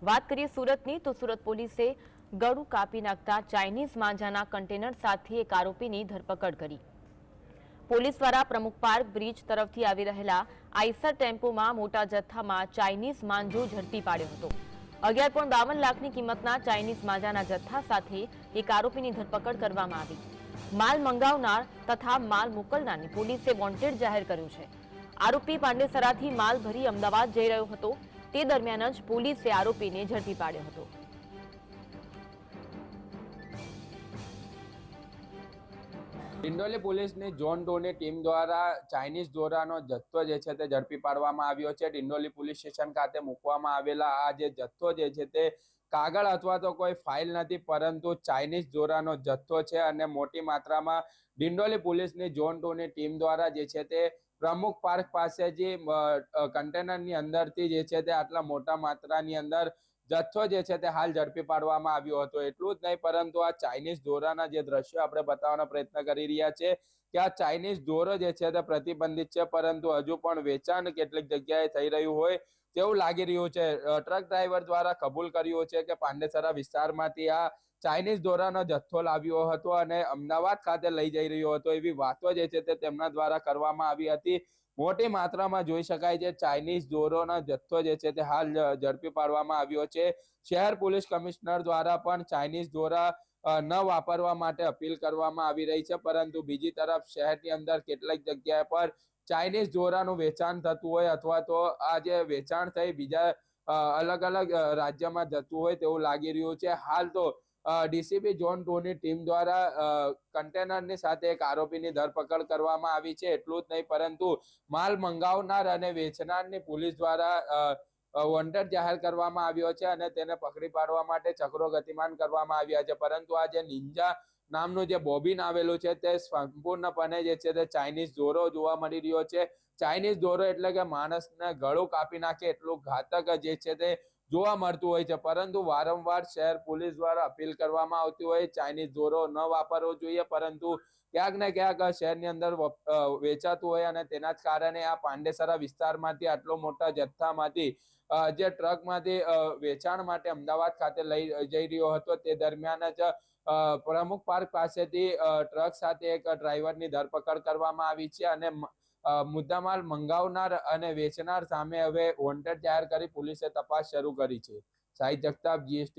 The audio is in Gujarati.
વાત કરીએ સુરતની તો સુરત પોલીસે ગળું કાપી નાખતા ચાઇનીઝ માંજાના કન્ટેનર સાથે એક આરોપીની ધરપકડ કરી। પોલીસ દ્વારા પ્રમુખ પાર્ક બ્રિજ તરફથી આવી રહેલા આઈસર ટેમ્પોમાં મોટા જથ્થામાં ચાઇનીઝ માંજો ઝડપી પાડ્યો હતો। 11.52 લાખની કિંમતના ચાઇનીઝ માંજાના જથ્થા સાથે એક આરોપીની ધરપકડ કરવામાં આવી। માલ મંગાવનાર તથા માલ મોકલનારને પોલીસે વોન્ટેડ જાહેર કર્યું છે। આરોપી પાંડેસરાથી માલ ભરી અમદાવાદ જઈ રહ્યો હતો। તે દરમિયાન જ પોલીસે આરોપીને ઝડપી પાડ્યો હતો। ડિંડોલી પોલીસની ઝોન 2 ની ટીમ દ્વારા ચાઇનીઝ દોરાનો જથ્થો જે છે તે ઝડપી પાડવામાં આવ્યો છે। ડિંડોલી પોલીસ સ્ટેશન ખાતે મૂકવામાં આવેલા આ જે જથ્થો જે છે તે કાગળ અથવા તો કોઈ ફાઇલ નથી, પરંતુ ચાઇનીઝ દોરાનો જથ્થો છે અને મોટી માત્રામાં ડિંડોલી પોલીસની ઝોન 2 ની ટીમ દ્વારા જે છે તે પ્રમુખ પાર્ક પાસે જે કન્ટેનરની અંદરથી જે છે તે આટલા મોટા માત્રાની અંદર જથ્થો જે છે તે હાલ ઝડપી પાડવામાં આવ્યો હતો। એટલું જ નહીં, પરંતુ આ ચાઇનીઝ દોરાના જે દ્રશ્યો આપણે બતાવવાનો પ્રયત્ન કરી રહ્યા છે કે આ ચાઇનીઝ દોરો જે છે તે પ્રતિબંધિત છે, પરંતુ હજુ પણ વેચાણ કેટલીક જગ્યાએ થઈ રહ્યું હોય તેવું લાગી રહ્યું છે। ટ્રક ડ્રાઈવર દ્વારા કબૂલ કર્યું છે કે પાંડેસરા વિસ્તારમાંથી આ ચાઇનીઝ દોરાનો જથ્થો લાવ્યો હતો અને અમદાવાદ ખાતે લઈ જઈ રહ્યો હતો, એવી વાતો જે છે તે તેમના દ્વારા કરવામાં આવી હતી। મોટી માત્રામાં જોઈ શકાય છે ચાઇનીઝ દોરોનો જથ્થો જે છે તે હાલ ઝડપી પાડવામાં આવ્યો છે। શહેર પોલીસ કમિશનર દ્વારા પણ ચાઇનીઝ દોરા ન વાપરવા માટે અપીલ કરવામાં આવી રહી છે, પરંતુ બીજી તરફ શહેરની અંદર કેટલીક જગ્યાએ પર ચાઇનીઝ દોરાનું વેચાણ થતું હોય અથવા તો આ જે વેચાણ થઈ બીજા અલગ અલગ રાજ્યમાં જતું હોય તેવું લાગી રહ્યું છે। હાલ તો ડીસીપી ઝોન 2 ની ટીમ દ્વારા કન્ટેનરની સાથે એક આરોપીની ધરપકડ કરવામાં આવી છે। એટલું જ નહીં, પરંતુ માલ મંગાવનાર અને વેચનારની પોલીસ દ્વારા વોન્ટેડ જાહેર કરવામાં આવ્યો છે અને તેને પકડી પાડવા માટે ચક્રો ગતિમાન કરવામાં આવ્યા છે। પરંતુ આ જે નિંજા નામનું જે બોબિન આવેલું છે તે સંપૂર્ણપણે જે છે તે ચાઇનીઝ દોરો જોવા મળી રહ્યો છે। ચાઇનીઝ દોરો એટલે કે માણસને ગળું કાપી નાખે એટલું ઘાતક જે છે તે જોવા મળતું હોય છે, પરંતુ વારંવાર શહેર પોલીસ દ્વારા અપીલ કરવામાં આવતી હોય ચાઇનીઝ દોરો ન વાપરવો જોઈએ, પરંતુ ક્યાંક ને ક્યાંક શહેરની અંદર વેચાતું હોય અને તેના જ કારણે આ પાંડેસરા વિસ્તારમાંથી આટલો મોટા જથ્થામાંથી જે ટ્રકમાંથી વેચાણ માટે અમદાવાદ ખાતે લઈ જઈ રહ્યો હતો તે દરમિયાન જ પ્રમુખ પાર્ક પાસેથી ટ્રક સાથે એક ડ્રાઈવરની ધરપકડ કરવામાં આવી છે અને મુદ્દામાલ મંગાવનાર અને વેચનાર સામે હવે વોન્ટેડ જાહેર કરી પોલીસે તપાસ શરૂ કરી છે। સાહિદ જગતાપ, GST।